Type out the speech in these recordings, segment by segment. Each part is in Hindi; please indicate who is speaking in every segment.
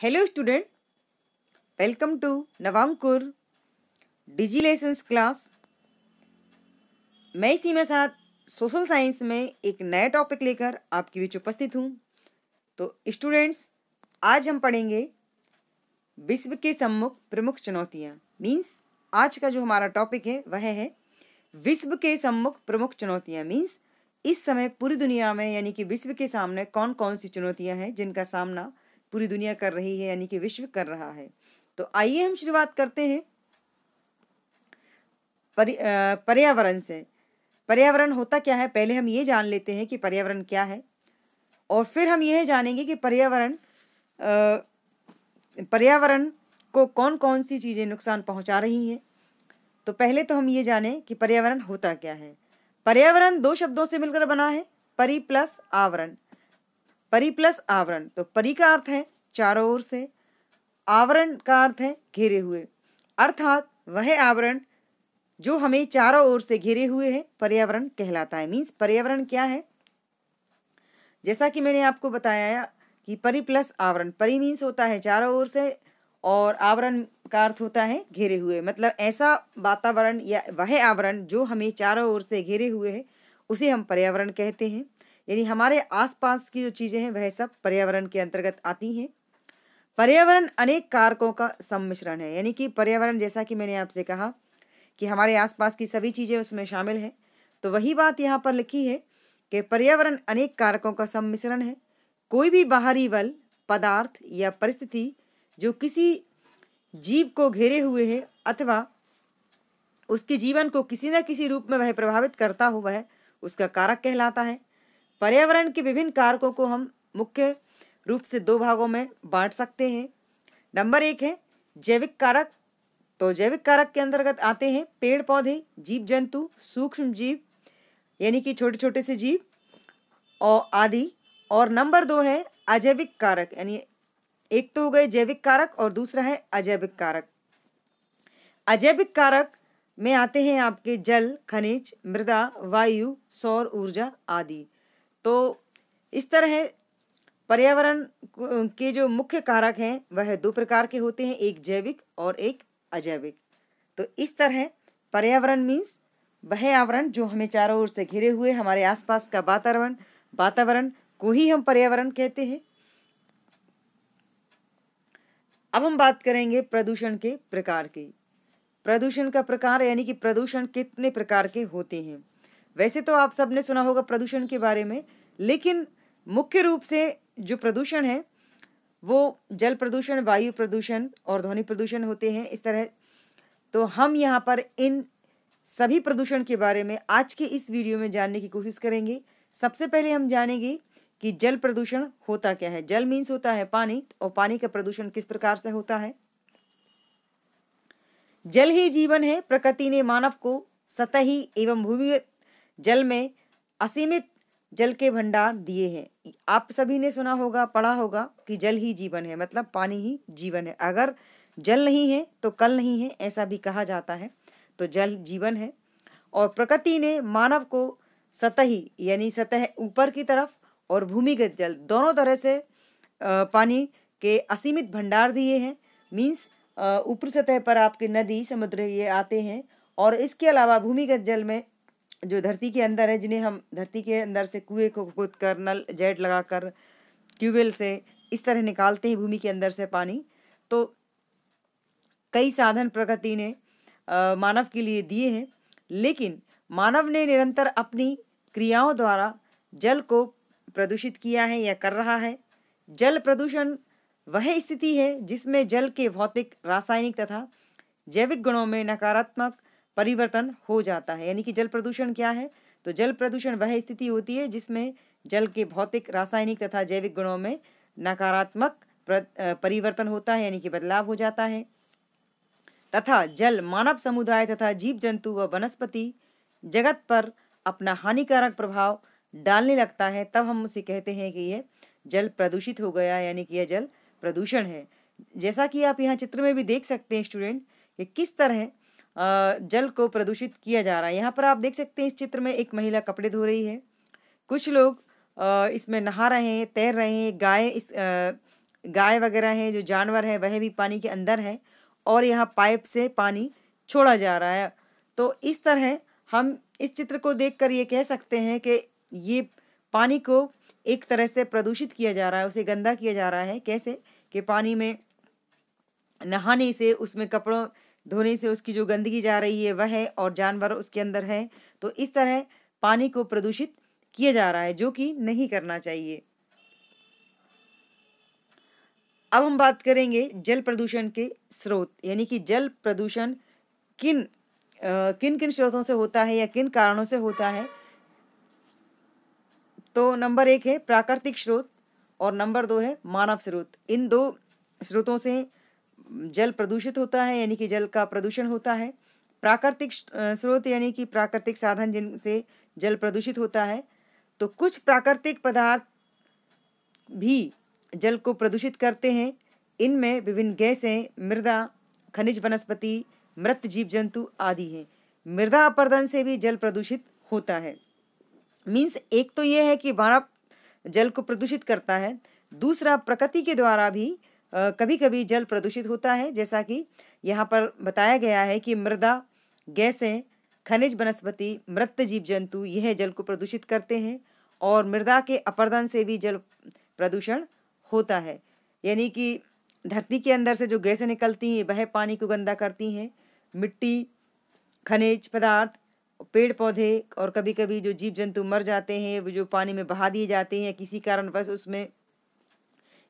Speaker 1: Hello student, welcome to Navankur digi lessons class. मैं इसी में साथ सोशल साइंस में एक नया टॉपिक लेकर आपके बीच उपस्थित हूँ। तो स्टूडेंट्स, आज हम पढ़ेंगे विश्व के सम्मुख प्रमुख चुनौतियाँ। मीन्स आज का जो हमारा टॉपिक है वह है विश्व के सम्मुख प्रमुख चुनौतियाँ। मीन्स इस समय पूरी दुनिया में यानी कि विश्व के सामने कौन कौन सी चुनौतियाँ हैं जिनका सामना पूरी दुनिया कर रही है यानी कि विश्व कर रहा है। तो आइए हम शुरुआत करते हैं पर्यावरण से। पर्यावरण होता क्या है, पहले हम ये जान लेते हैं कि पर्यावरण क्या है, और फिर हम यह जानेंगे कि पर्यावरण को कौन कौन सी चीज़ें नुकसान पहुंचा रही हैं। तो पहले तो हम ये जानें कि पर्यावरण होता क्या है। पर्यावरण दो शब्दों से मिलकर बना है, परि प्लस आवरण। परि प्लस आवरण, तो परि का अर्थ है चारों ओर से, आवरण का अर्थ है घेरे हुए, अर्थात वह आवरण जो हमें चारों ओर से घेरे हुए है पर्यावरण कहलाता है। मीन्स पर्यावरण क्या है, जैसा कि मैंने आपको बताया कि परि प्लस आवरण। परि मीन्स होता है चारों ओर से और आवरण का अर्थ होता है घेरे हुए, मतलब ऐसा वातावरण या वह आवरण जो हमें चारों ओर से घेरे हुए है उसे हम पर्यावरण कहते हैं। यानी हमारे आसपास की जो चीज़ें हैं वह सब पर्यावरण के अंतर्गत आती हैं। पर्यावरण अनेक कारकों का सम्मिश्रण है, यानी कि पर्यावरण, जैसा कि मैंने आपसे कहा कि हमारे आसपास की सभी चीज़ें उसमें शामिल हैं, तो वही बात यहाँ पर लिखी है कि पर्यावरण अनेक कारकों का सम्मिश्रण है। कोई भी बाहरी बल, पदार्थ या परिस्थिति जो किसी जीव को घेरे हुए है अथवा उसके जीवन को किसी न किसी रूप में वह प्रभावित करता हो, वह उसका कारक कहलाता है। पर्यावरण के विभिन्न कारकों को हम मुख्य रूप से दो भागों में बांट सकते हैं। नंबर एक है जैविक कारक। तो जैविक कारक के अंतर्गत आते हैं पेड़ पौधे, जीव जंतु, सूक्ष्म जीव यानी कि छोटे छोटे से जीव और आदि। और नंबर दो है अजैविक कारक, यानी एक तो हो गए जैविक कारक और दूसरा है अजैविक कारक। अजैविक कारक में आते हैं आपके जल, खनिज, मृदा, वायु, सौर ऊर्जा आदि। तो इस तरह पर्यावरण के जो मुख्य कारक हैं वह दो प्रकार के होते हैं, एक जैविक और एक अजैविक। तो इस तरह पर्यावरण मीन्स वह आवरण जो हमें चारों ओर से घिरे हुए हमारे आसपास का वातावरण को ही हम पर्यावरण कहते हैं। अब हम बात करेंगे प्रदूषण के प्रकार की। प्रदूषण का प्रकार यानी कि प्रदूषण कितने प्रकार के होते हैं। वैसे तो आप सबने सुना होगा प्रदूषण के बारे में, लेकिन मुख्य रूप से जो प्रदूषण है वो जल प्रदूषण, वायु प्रदूषण और ध्वनि प्रदूषण होते हैं। इस तरह तो हम यहाँ पर इन सभी प्रदूषण के बारे में आज के इस वीडियो में जानने की कोशिश करेंगे। सबसे पहले हम जानेंगे कि जल प्रदूषण होता क्या है। जल मीन्स होता है पानी, और पानी का प्रदूषण किस प्रकार से होता है। जल ही जीवन है। प्रकृति ने मानव को सतही एवं भूमिगत जल में असीमित जल के भंडार दिए हैं। आप सभी ने सुना होगा, पढ़ा होगा कि जल ही जीवन है, मतलब पानी ही जीवन है। अगर जल नहीं है तो कल नहीं है, ऐसा भी कहा जाता है। तो जल जीवन है। और प्रकृति ने मानव को सतही यानी सतह ऊपर की तरफ और भूमिगत जल दोनों तरह से पानी के असीमित भंडार दिए हैं। मीन्स ऊपरी सतह पर आपके नदी, समुद्र ये आते हैं, और इसके अलावा भूमिगत जल में जो धरती के अंदर है, जिन्हें हम धरती के अंदर से कुएं को खोद कर, नल जेट लगाकर, ट्यूबवेल से इस तरह निकालते हैं भूमि के अंदर से पानी। तो कई साधन प्रकृति ने मानव के लिए दिए हैं, लेकिन मानव ने निरंतर अपनी क्रियाओं द्वारा जल को प्रदूषित किया है या कर रहा है। जल प्रदूषण वह स्थिति है जिसमें जल के भौतिक, रासायनिक तथा जैविक गुणों में नकारात्मक परिवर्तन हो जाता है। यानी कि जल प्रदूषण क्या है, तो जल प्रदूषण वह स्थिति होती है जिसमें जल के भौतिक, रासायनिक तथा जैविक गुणों में नकारात्मक परिवर्तन होता है, यानी कि बदलाव हो जाता है, तथा जल मानव समुदाय तथा जीव जंतु व वनस्पति जगत पर अपना हानिकारक प्रभाव डालने लगता है। तब हम उसे कहते हैं कि यह जल प्रदूषित हो गया, यानी कि यह जल प्रदूषण है। जैसा कि आप यहाँ चित्र में भी देख सकते हैं स्टूडेंट कि किस तरह जल को प्रदूषित किया जा रहा है। यहाँ पर आप देख सकते हैं इस चित्र में एक महिला कपड़े धो रही है, कुछ लोग इसमें नहा रहे हैं, तैर रहे हैं, गाय इस गाय वगैरह हैं, जो जानवर हैं, वह भी पानी के अंदर है और यहाँ पाइप से पानी छोड़ा जा रहा है। तो इस तरह हम इस चित्र को देखकर ये कह सकते हैं कि ये पानी को एक तरह से प्रदूषित किया जा रहा है, उसे गंदा किया जा रहा है। कैसे कि पानी में नहाने से, उसमें कपड़ों धोने से उसकी जो गंदगी जा रही है वह है, और जानवर उसके अंदर है। तो इस तरह पानी को प्रदूषित किया जा रहा है, जो कि नहीं करना चाहिए। अब हम बात करेंगे जल प्रदूषण के स्रोत, यानी कि जल प्रदूषण किन किन स्रोतों से होता है या किन कारणों से होता है। तो नंबर 1 है प्राकृतिक स्रोत और नंबर 2 है मानव स्रोत। इन दो स्रोतों से जल प्रदूषित होता है, यानी कि जल का प्रदूषण होता है। प्राकृतिक स्रोत यानी कि प्राकृतिक साधन जिनसे जल प्रदूषित होता है। तो कुछ प्राकृतिक पदार्थ भी जल को प्रदूषित करते हैं। इनमें विभिन्न गैसें, मृदा, खनिज, वनस्पति, मृत जीव जंतु आदि हैं। मृदा अपरदन से भी जल प्रदूषित होता है। मीन्स एक तो यह है कि मानव जल को प्रदूषित करता है, दूसरा प्रकृति के द्वारा भी कभी कभी जल प्रदूषित होता है। जैसा कि यहाँ पर बताया गया है कि मृदा, गैसें, खनिज, वनस्पति, मृत जीव जंतु यह जल को प्रदूषित करते हैं। और मृदा के अपरदन से भी जल प्रदूषण होता है, यानी कि धरती के अंदर से जो गैसें निकलती हैं वह पानी को गंदा करती हैं। मिट्टी, खनिज पदार्थ, पेड़ पौधे और कभी कभी जो जीव जंतु मर जाते हैं, वो जो पानी में बहा दिए जाते हैं, किसी कारणवश उसमें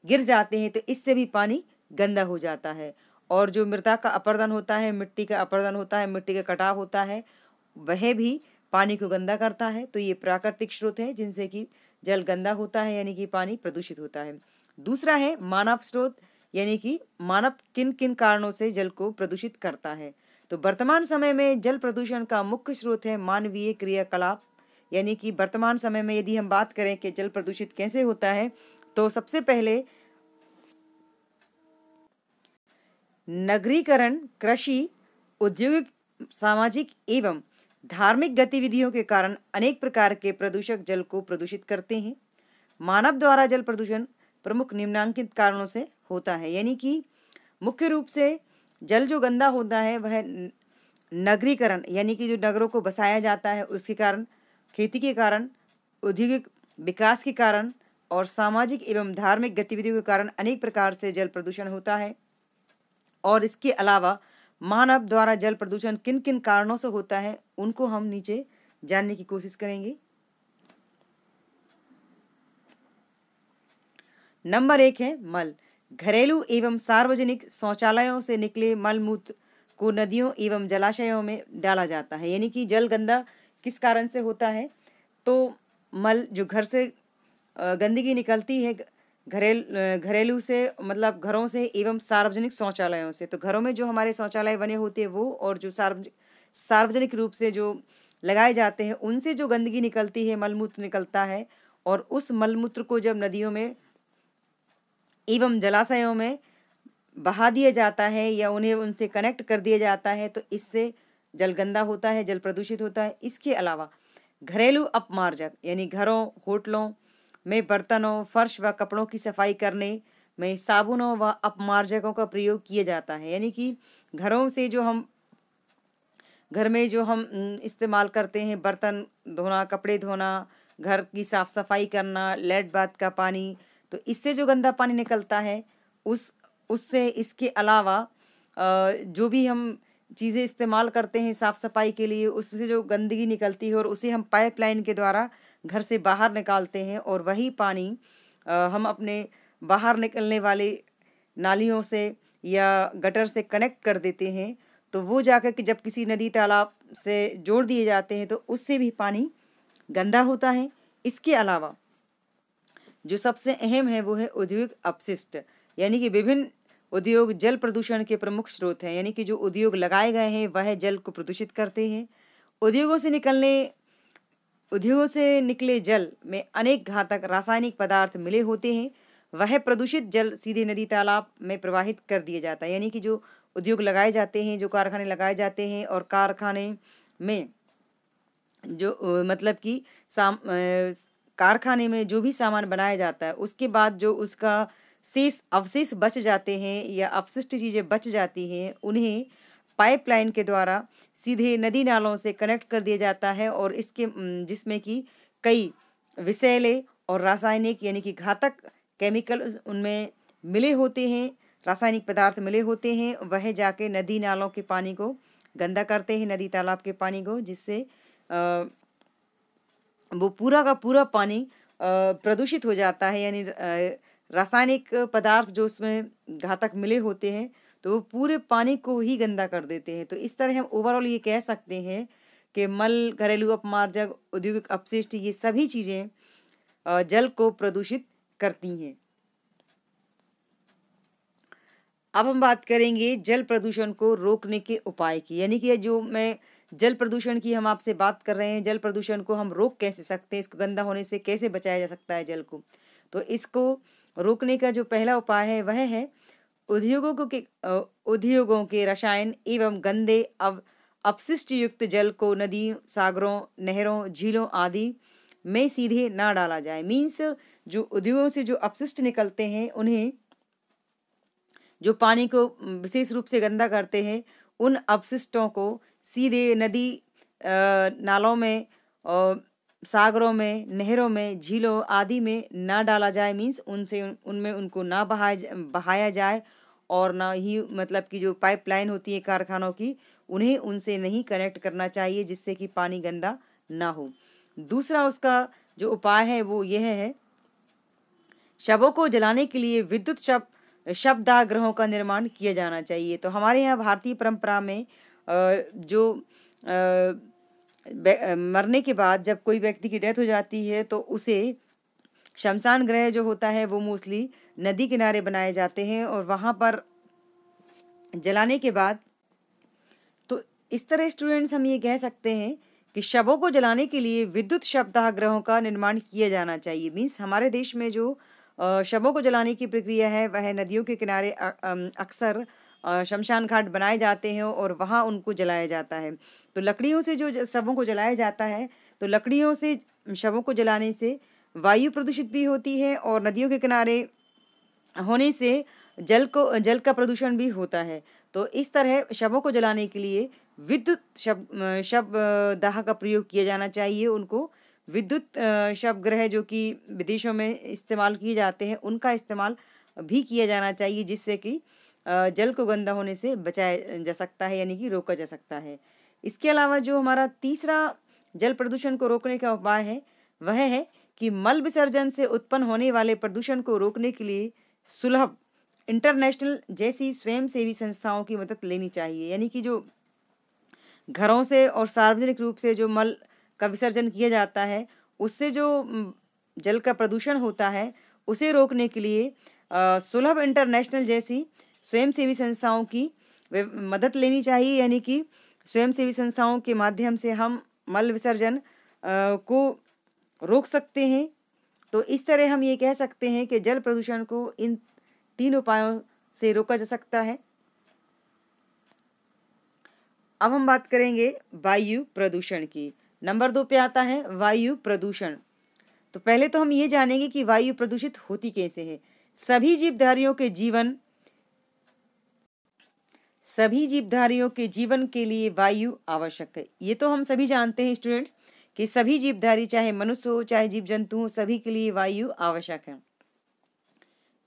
Speaker 1: गिर जाते हैं, तो इससे भी पानी गंदा हो जाता है। और जो मृदा का अपरदन होता है, मिट्टी का अपरदन होता है, मिट्टी का कटाव होता है, वह भी पानी को गंदा करता है। तो ये प्राकृतिक स्रोत है जिनसे कि जल गंदा होता है, यानी कि पानी प्रदूषित होता है। दूसरा है मानव स्रोत, यानी कि मानव किन किन कारणों से जल को प्रदूषित करता है। तो वर्तमान समय में जल प्रदूषण का मुख्य स्रोत है मानवीय क्रियाकलाप, यानी कि वर्तमान समय में यदि हम बात करें कि जल प्रदूषित कैसे होता है, तो सबसे पहले नगरीकरण, कृषि, औद्योगिक, सामाजिक एवं धार्मिक गतिविधियों के कारण अनेक प्रकार के प्रदूषक जल को प्रदूषित करते हैं। मानव द्वारा जल प्रदूषण प्रमुख निम्नलिखित कारणों से होता है, यानी कि मुख्य रूप से जल जो गंदा होता है वह नगरीकरण, यानी कि जो नगरों को बसाया जाता है उसके कारण, खेती के कारण, औद्योगिक विकास के कारण और सामाजिक एवं धार्मिक गतिविधियों के कारण अनेक प्रकार से जल प्रदूषण होता है। और इसके अलावा मानव द्वारा जल प्रदूषण किन किन कारणों से होता है उनको हम नीचे जानने की कोशिश करेंगे। नंबर 1 है मल। घरेलू एवं सार्वजनिक शौचालयों से निकले मल मूत्र को नदियों एवं जलाशयों में डाला जाता है, यानी कि जल गंदा किस कारण से होता है। तो मल जो घर से गंदगी निकलती है, घरेलू से मतलब घरों से एवं सार्वजनिक शौचालयों से। तो घरों में जो हमारे शौचालय बने होते हैं वो, और जो सार्वजनिक रूप से जो लगाए जाते हैं उनसे जो गंदगी निकलती है, मलमूत्र निकलता है, और उस मलमूत्र को जब नदियों में एवं जलाशयों में बहा दिया जाता है या उन्हें उनसे कनेक्ट कर दिया जाता है, तो इससे जल गंदा होता है, जल प्रदूषित होता है। इसके अलावा घरेलू अपमार्जक, यानी घरों, होटलों में बर्तनों, फर्श व कपड़ों की सफाई करने में साबुनों व अपमार्जकों का प्रयोग किया जाता है, यानी कि घरों से जो हम घर में जो हम इस्तेमाल करते हैं, बर्तन धोना, कपड़े धोना, घर की साफ सफाई करना, लेट बाथ का पानी, तो इससे जो गंदा पानी निकलता है उससे इसके अलावा जो भी हम चीज़ें इस्तेमाल करते हैं साफ़ सफाई के लिए, उससे जो गंदगी निकलती है और उसे हम पाइपलाइन के द्वारा घर से बाहर निकालते हैं, और वही पानी हम अपने बाहर निकलने वाले नालियों से या गटर से कनेक्ट कर देते हैं। तो वो जाकर के जब किसी नदी तालाब से जोड़ दिए जाते हैं तो उससे भी पानी गंदा होता है। इसके अलावा जो सबसे अहम है वो है औद्योगिक अपशिष्ट, यानी कि विभिन्न उद्योग जल प्रदूषण के प्रमुख स्रोत हैं, यानी कि जो उद्योग लगाए गए हैं वह जल को प्रदूषित करते हैं। उद्योगों से निकले जल में अनेक घातक रासायनिक पदार्थ मिले होते हैं। वह प्रदूषित जल सीधे नदी तालाब में प्रवाहित कर दिया जाता है, यानी कि जो उद्योग लगाए जाते हैं, जो कारखाने लगाए जाते हैं, और कारखाने में जो मतलब कि कारखाने में जो भी सामान बनाया जाता है उसके बाद जो उसका अवशेष बच जाते हैं या अपशिष्ट चीज़ें बच जाती हैं, उन्हें पाइपलाइन के द्वारा सीधे नदी नालों से कनेक्ट कर दिया जाता है और इसके जिसमें कि कई विषैले और रासायनिक यानी कि घातक केमिकल उनमें मिले होते हैं, रासायनिक पदार्थ मिले होते हैं। वह जाके नदी नालों के पानी को गंदा करते हैं, नदी तालाब के पानी को, जिससे वो पूरा का पूरा पानी प्रदूषित हो जाता है। यानी रासायनिक पदार्थ जो उसमें घातक मिले होते हैं तो वो पूरे पानी को ही गंदा कर देते हैं। तो इस तरह हम ओवरऑल ये कह सकते हैं कि मल, घरेलू अपमार्जक, औद्योगिक अपशिष्ट, ये सभी चीज़ें जल को प्रदूषित करती हैं। अब हम बात करेंगे जल प्रदूषण को रोकने के उपाय की, यानी कि जो मैं जल प्रदूषण की हम आपसे बात कर रहे हैं, जल प्रदूषण को हम रोक कैसे सकते हैं, इसको गंदा होने से कैसे बचाया जा सकता है जल को। तो इसको रोकने का जो पहला उपाय है वह है उद्योगों के रसायन एवं गंदे अपशिष्ट युक्त जल को नदियों, सागरों, नहरों, झीलों आदि में सीधे ना डाला जाए। मीन्स जो उद्योगों से जो अपशिष्ट निकलते हैं, उन्हें जो पानी को विशेष रूप से गंदा करते हैं, उन अपशिष्टों को सीधे नदी नालों में, सागरों में, नहरों में, झीलों आदि में ना डाला जाए। मीन्स उनमें उनको ना बहाया जाए और ना ही मतलब कि जो पाइपलाइन होती है कारखानों की, उन्हें उनसे नहीं कनेक्ट करना चाहिए, जिससे कि पानी गंदा ना हो। दूसरा उसका जो उपाय है वो यह है, शवों को जलाने के लिए विद्युत शवदाह का निर्माण किया जाना चाहिए। तो हमारे यहाँ भारतीय परंपरा में जो मरने के बाद जब कोई व्यक्ति की डेथ हो जाती है तो उसे शमशान गृह जो होता है वो मोस्टली नदी किनारे बनाए जाते हैं और वहाँ पर जलाने के बाद, तो इस तरह स्टूडेंट्स हम ये कह सकते हैं कि शवों को जलाने के लिए विद्युत शवदाह गृहों का निर्माण किया जाना चाहिए। मीन्स हमारे देश में जो शवों को जलाने की प्रक्रिया है वह नदियों के किनारे अक्सर शमशान घाट बनाए जाते हैं और वहाँ उनको जलाया जाता है। तो लकड़ियों से जो शवों को जलाया जाता है, तो लकड़ियों से शवों को जलाने से वायु प्रदूषित भी होती है और नदियों के किनारे होने से जल का प्रदूषण भी होता है। तो इस तरह शवों को जलाने के लिए विद्युत शवदाह का प्रयोग किया जाना चाहिए। उनको विद्युत शवगृह जो कि विदेशों में इस्तेमाल किए जाते हैं, उनका इस्तेमाल भी किया जाना चाहिए, जिससे कि जल को गंदा होने से बचाया जा सकता है, यानी कि रोका जा सकता है। इसके अलावा जो हमारा तीसरा जल प्रदूषण को रोकने का उपाय है वह है कि मल विसर्जन से उत्पन्न होने वाले प्रदूषण को रोकने के लिए सुलभ इंटरनेशनल जैसी स्वयंसेवी संस्थाओं की मदद लेनी चाहिए। यानी कि जो घरों से और सार्वजनिक रूप से जो मल का विसर्जन किया जाता है, उससे जो जल का प्रदूषण होता है, उसे रोकने के लिए सुलभ इंटरनेशनल जैसी स्वयंसेवी संस्थाओं की मदद लेनी चाहिए। यानी कि स्वयंसेवी संस्थाओं के माध्यम से हम मल विसर्जन को रोक सकते हैं। तो इस तरह हम ये कह सकते हैं कि जल प्रदूषण को इन 3 उपायों से रोका जा सकता है। अब हम बात करेंगे वायु प्रदूषण की। नंबर 2 पे आता है वायु प्रदूषण। तो पहले तो हम ये जानेंगे कि वायु प्रदूषित होती कैसे है। सभी जीवधारियों के जीवन के लिए वायु आवश्यक है। ये तो हम सभी जानते हैं स्टूडेंट्स कि सभी जीवधारी, चाहे मनुष्य हो चाहे जीव जंतु हो, सभी के लिए वायु आवश्यक है।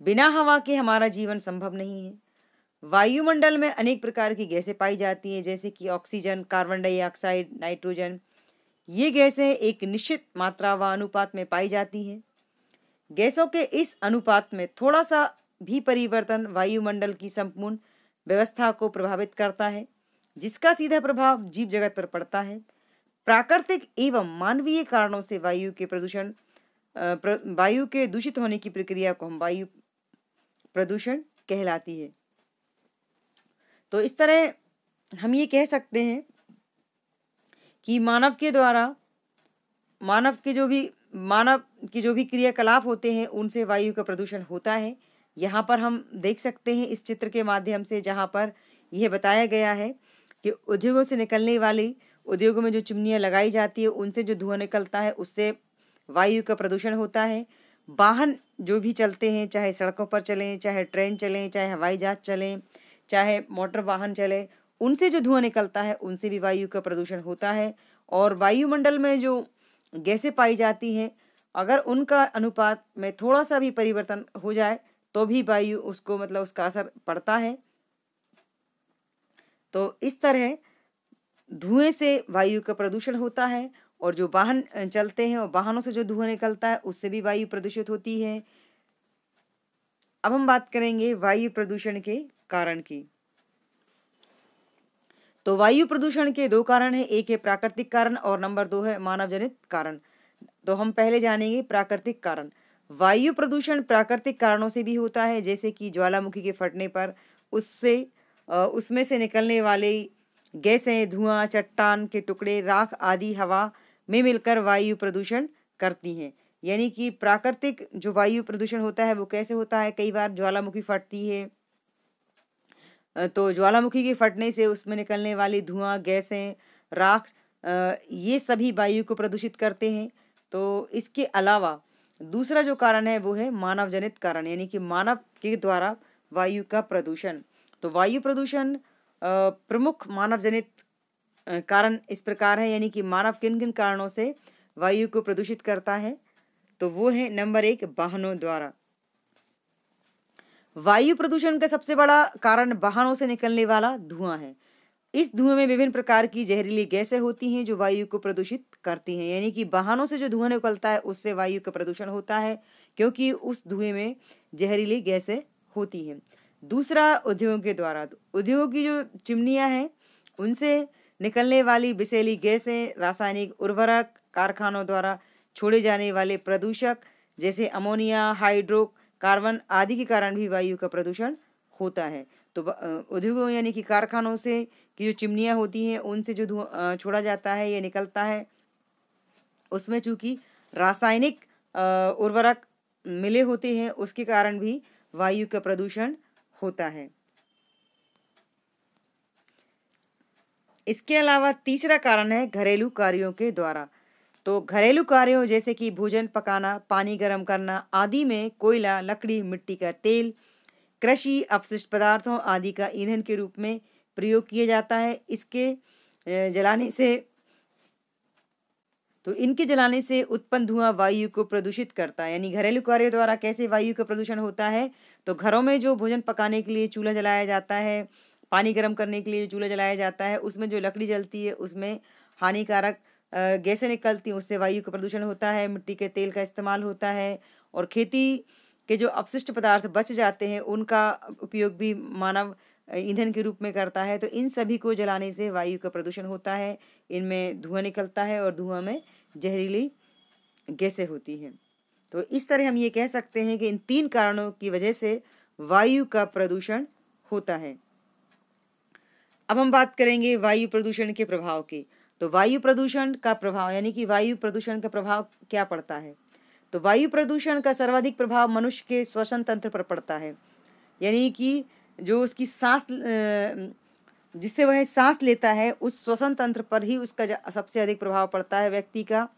Speaker 1: बिना हवा के हमारा जीवन संभव नहीं है। वायुमंडल में अनेक प्रकार की गैसें पाई जाती हैं, जैसे कि ऑक्सीजन, कार्बन डाइऑक्साइड, नाइट्रोजन। ये गैसें एक निश्चित मात्रा व अनुपात में पाई जाती हैं। गैसों के इस अनुपात में थोड़ा सा भी परिवर्तन वायुमंडल की संपूर्ण व्यवस्था को प्रभावित करता है, जिसका सीधा प्रभाव जीव जगत पर पड़ता है। प्राकृतिक एवं मानवीय कारणों से वायु के दूषित होने की प्रक्रिया को हम वायु प्रदूषण कहलाती है। तो इस तरह हम ये कह सकते हैं कि मानव की जो भी क्रियाकलाप होते हैं, उनसे वायु का प्रदूषण होता है। यहाँ पर हम देख सकते हैं इस चित्र के माध्यम से, जहाँ पर यह बताया गया है कि उद्योगों से निकलने वाली, उद्योगों में जो चिमनियाँ लगाई जाती है, उनसे जो धुआं निकलता है, उससे वायु का प्रदूषण होता है। वाहन जो भी चलते हैं, चाहे सड़कों पर चलें, चाहे ट्रेन चलें, चाहे हवाई जहाज चलें, चाहे मोटर वाहन चले, उनसे जो धुआं निकलता है उनसे भी वायु का प्रदूषण होता है। और वायुमंडल में जो गैसें पाई जाती हैं, अगर उनका अनुपात में थोड़ा सा भी परिवर्तन हो जाए तो भी वायु उसको मतलब उसका असर पड़ता है। तो इस तरह धुएं से वायु का प्रदूषण होता है। और जो वाहन चलते हैं और वाहनों से जो धुआं निकलता है उससे भी वायु प्रदूषित होती है। अब हम बात करेंगे वायु प्रदूषण के कारण की। तो वायु प्रदूषण के दो कारण हैं, एक है प्राकृतिक कारण और नंबर 2 है मानव जनित कारण। तो हम पहले जानेंगे प्राकृतिक कारण। वायु प्रदूषण प्राकृतिक कारणों से भी होता है, जैसे कि ज्वालामुखी के फटने पर उसमें से निकलने वाले गैसें, धुआं, चट्टान के टुकड़े, राख आदि हवा में मिलकर वायु प्रदूषण करती हैं। यानी कि प्राकृतिक जो वायु प्रदूषण होता है वो कैसे होता है, कई बार ज्वालामुखी फटती है तो ज्वालामुखी के फटने से उसमें निकलने वाली धुआं, गैसें, राख ये सभी वायु को प्रदूषित करते हैं। तो इसके अलावा दूसरा जो कारण है वो है मानव जनित कारण, यानी कि मानव के द्वारा वायु का प्रदूषण। तो वायु प्रदूषण प्रमुख मानव जनित कारण इस प्रकार है, यानी कि मानव किन किन कारणों से वायु को प्रदूषित करता है। तो वो है नंबर 1 वाहनों द्वारा। वायु प्रदूषण का सबसे बड़ा कारण वाहनों से निकलने वाला धुआं है। इस धुएं में विभिन्न प्रकार की जहरीली गैसें होती हैं जो वायु को प्रदूषित करती हैं। यानी कि वाहनों से जो धुआं निकलता है उससे वायु का प्रदूषण होता है, क्योंकि उस धुएं में जहरीली गैसें होती हैं। दूसरा उद्योगों के द्वारा, उद्योगों की जो चिमनियां हैं उनसे निकलने वाली विषैली गैसें, रासायनिक उर्वरक, कारखानों द्वारा छोड़े जाने वाले प्रदूषक जैसे अमोनिया, हाइड्रोकार्बन आदि के कारण भी वायु का प्रदूषण होता है। तो उद्योगों यानी कि कारखानों से की जो चिमनियां होती हैं उनसे जो धुआं छोड़ा जाता है या निकलता है, उसमें चूंकि रासायनिक उर्वरक मिले होते हैं, उसके कारण भी वायु का प्रदूषण होता है। इसके अलावा तीसरा कारण है घरेलू कार्यों के द्वारा। तो घरेलू कार्यों जैसे कि भोजन पकाना, पानी गर्म करना आदि में कोयला, लकड़ी, मिट्टी का तेल, कृषि अपशिष्ट पदार्थों आदि का ईंधन के रूप में प्रयोग किया जाता है। इनके जलाने से उत्पन्न धुआं वायु को प्रदूषित करता है। यानी घरेलू कार्यों द्वारा कैसे वायु का प्रदूषण होता है, तो घरों में जो भोजन पकाने के लिए चूल्हा जलाया जाता है, पानी गर्म करने के लिए चूल्हा जलाया जाता है, उसमें जो लकड़ी जलती है उसमें हानिकारक गैसें निकलती हैं, उससे वायु का प्रदूषण होता है। मिट्टी के तेल का इस्तेमाल होता है और खेती के जो अपशिष्ट पदार्थ बच जाते हैं उनका उपयोग भी मानव ईंधन के रूप में करता है। तो इन सभी को जलाने से वायु का प्रदूषण होता है। इनमें धुआं निकलता है और धुआं में जहरीली गैसें होती हैं। तो इस तरह हम ये कह सकते हैं कि इन 3 कारणों की वजह से वायु का प्रदूषण होता है। अब हम बात करेंगे वायु प्रदूषण के प्रभाव की। तो वायु प्रदूषण का प्रभाव, यानी कि वायु प्रदूषण का प्रभाव क्या पड़ता है। तो वायु प्रदूषण का सर्वाधिक प्रभाव मनुष्य के श्वसन तंत्र पर पड़ता है। यानी कि जो उसकी सांस जिससे वह सांस लेता है उस श्वसन तंत्र पर ही उसका सबसे अधिक प्रभाव पड़ता है व्यक्ति का।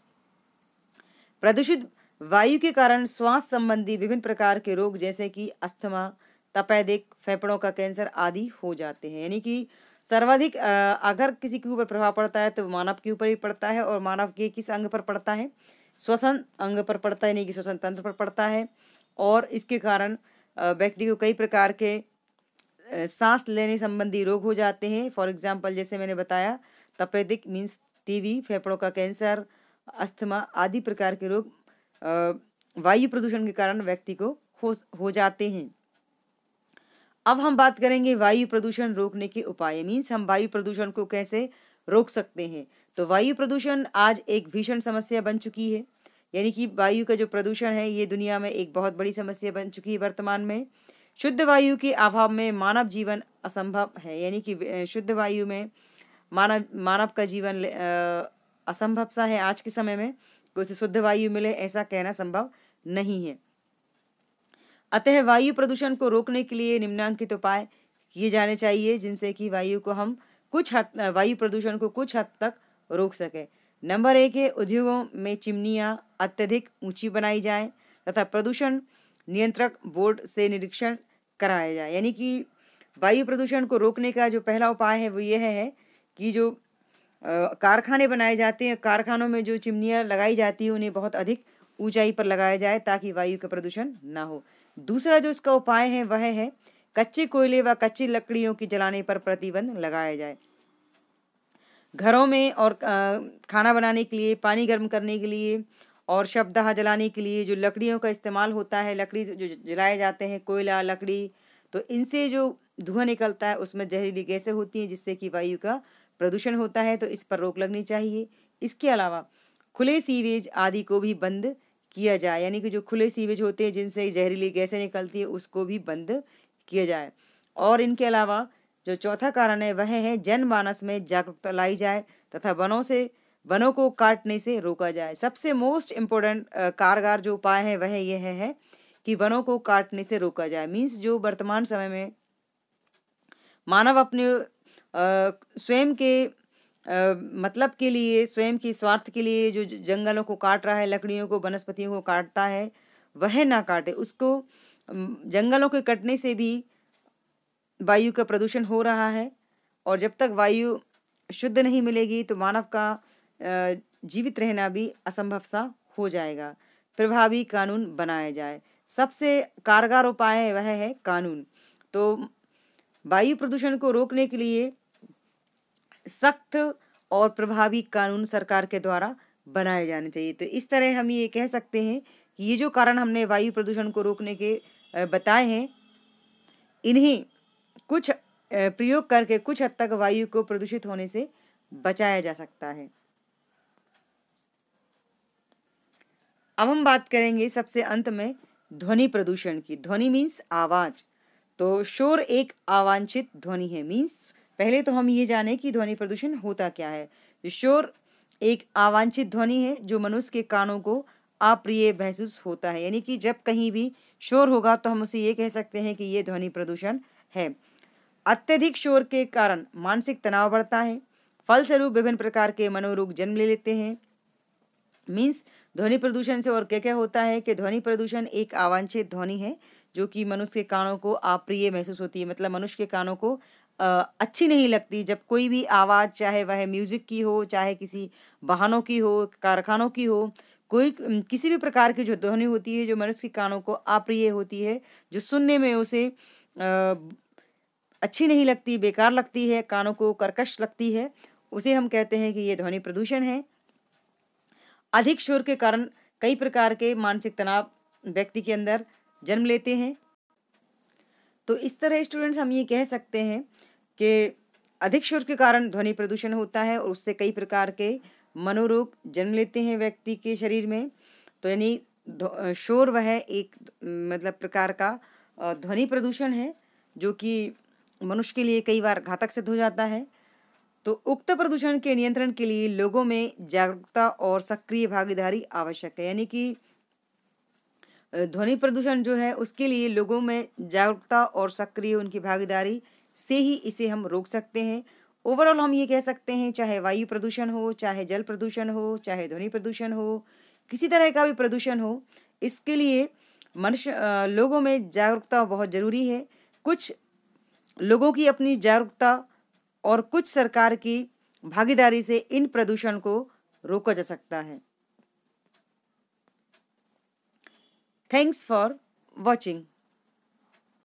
Speaker 1: प्रदूषित वायु के कारण श्वास संबंधी विभिन्न प्रकार के रोग जैसे कि अस्थमा, तपेदिक, फेफड़ों का कैंसर आदि हो जाते हैं। यानी कि सर्वाधिक अगर किसी के ऊपर प्रभाव पड़ता है तो मानव के ऊपर ही पड़ता है। और मानव के किस अंग पर पड़ता है, श्वसन अंग पर पड़ता है, यानी कि श्वसन तंत्र पर पड़ता है। और इसके कारण व्यक्ति को कई प्रकार के सांस लेने संबंधी रोग हो जाते हैं। फॉर एग्जाम्पल जैसे मैंने बताया, तपेदिक मीन्स टीबी, फेफड़ों का कैंसर, अस्थमा आदि प्रकार के रोग वायु प्रदूषण के कारण व्यक्ति को हो जाते हैं। अब हम बात करेंगे वायु प्रदूषण रोकने के उपाय, मीन्स हम वायु प्रदूषण को कैसे रोक सकते हैं। तो वायु प्रदूषण आज एक भीषण समस्या बन चुकी है। यानी कि वायु का जो प्रदूषण है ये दुनिया में एक बहुत बड़ी समस्या बन चुकी है वर्तमान में। शुद्ध वायु के अभाव में मानव जीवन असंभव है। यानी कि शुद्ध वायु में मानव का जीवन असंभव सा है आज के समय में। कि उसे शुद्ध वायु मिले ऐसा कहना संभव नहीं है। अतः वायु प्रदूषण को रोकने के लिए निम्नलिखित उपाय किए जाने चाहिए जिनसे कि वायु प्रदूषण को कुछ हद तक रोक सके। नंबर 1 है उद्योगों में चिमनियाँ अत्यधिक ऊंची बनाई जाए, तथा प्रदूषण नियंत्रक बोर्ड से निरीक्षण कराया जाए। यानी कि वायु प्रदूषण को रोकने का जो पहला उपाय है वो यह है कि जो कारखाने बनाए जाते हैं, कारखानों में जो चिमनियाँ लगाई जाती हैं उन्हें बहुत अधिक ऊंचाई पर लगाया जाए ताकि वायु का प्रदूषण ना हो। दूसरा जो इसका उपाय है वह है कच्चे कोयले व कच्ची लकड़ियों की जलाने पर प्रतिबंध लगाया जाए। घरों में और खाना बनाने के लिए, पानी गर्म करने के लिए और शवदाह जलाने के लिए जो लकड़ियों का इस्तेमाल होता है, लकड़ी जो जलाए जाते हैं, कोयला, लकड़ी, तो इनसे जो धुआं निकलता है उसमें जहरीली गैसें होती हैं जिससे कि वायु का प्रदूषण होता है, तो इस पर रोक लगनी चाहिए। इसके अलावा खुले सीवेज आदि को भी बंद किया जाए, यानी कि जो खुले सीवेज होते हैं जिनसे जहरीली गैसें निकलती है उसको भी बंद किया जाए। और इनके अलावा जो चौथा कारण है वह है जनमानस में जागरूकता लाई जाए तथा वनों को काटने से रोका जाए। सबसे मोस्ट इम्पोर्टेंट कारगर जो उपाय है वह यह है कि वनों को काटने से रोका जाए। मीन्स जो वर्तमान समय में मानव अपने स्वयं के मतलब के लिए, स्वयं की स्वार्थ के लिए जो जंगलों को काट रहा है, लकड़ियों को, वनस्पतियों को काटता है, वह ना काटे। उसको जंगलों के कटने से भी वायु का प्रदूषण हो रहा है और जब तक वायु शुद्ध नहीं मिलेगी तो मानव का जीवित रहना भी असंभव सा हो जाएगा। प्रभावी कानून बनाया जाए। सबसे कारगर उपाय है वह है कानून। तो वायु प्रदूषण को रोकने के लिए सख्त और प्रभावी कानून सरकार के द्वारा बनाए जाने चाहिए। तो इस तरह हम ये कह सकते हैं कि ये जो कारण हमने वायु प्रदूषण को रोकने के बताए हैं, इन्हें कुछ प्रयोग करके कुछ हद तक वायु को प्रदूषित होने से बचाया जा सकता है। अब हम बात करेंगे सबसे अंत में ध्वनि प्रदूषण की। ध्वनि मीन्स आवाज। तो शोर एक अवांछित ध्वनि है। मीन्स पहले तो हम ये जाने कि ध्वनि प्रदूषण होता क्या है। तो शोर एक अवांछित ध्वनि है जो मनुष्य के कानों को अप्रिय महसूस होता है। यानी कि जब कहीं भी शोर होगा तो हम उसे ये कह सकते हैं कि ये ध्वनि प्रदूषण है। अत्यधिक शोर के कारण मानसिक तनाव बढ़ता है। फलस्वरूप विभिन्न प्रकार के मनोरोग जन्म ले लेते हैं। मीन्स ध्वनि प्रदूषण से और क्या क्या होता है कि ध्वनि प्रदूषण एक अवांछित ध्वनि है जो कि मनुष्य के कानों को अप्रिय महसूस होती है। मतलब मनुष्य के कानों को अच्छी नहीं लगती। जब कोई भी आवाज़, चाहे वह म्यूजिक की हो, चाहे किसी वाहनों की हो, कारखानों की हो, कोई किसी भी प्रकार की जो ध्वनि होती है जो मनुष्य के कानों को अप्रिय होती है, जो सुनने में उसे अच्छी नहीं लगती, बेकार लगती है, कानों को कर्कश लगती है, उसे हम कहते हैं कि ये ध्वनि प्रदूषण है। अधिक शोर के कारण कई प्रकार के मानसिक तनाव व्यक्ति के अंदर जन्म लेते हैं। तो इस तरह स्टूडेंट्स हम ये कह सकते हैं कि अधिक शोर के कारण ध्वनि प्रदूषण होता है और उससे कई प्रकार के मनोरोग जन्म लेते हैं व्यक्ति के शरीर में। तो यानी शोर वह एक मतलब प्रकार का ध्वनि प्रदूषण है जो कि मनुष्य के लिए कई बार घातक सिद्ध हो जाता है। तो उक्त प्रदूषण के नियंत्रण के लिए लोगों में जागरूकता और सक्रिय भागीदारी आवश्यक है। यानी कि ध्वनि प्रदूषण जो है उसके लिए लोगों में जागरूकता और सक्रिय उनकी भागीदारी से ही इसे हम रोक सकते हैं। ओवरऑल हम ये कह सकते हैं चाहे वायु प्रदूषण हो, चाहे जल प्रदूषण हो, चाहे ध्वनि प्रदूषण हो, किसी तरह का भी प्रदूषण हो, इसके लिए लोगों में जागरूकता बहुत ज़रूरी है। कुछ लोगों की अपनी जागरूकता और कुछ सरकार की भागीदारी से इन प्रदूषण को रोका जा सकता है। Thanks for watching.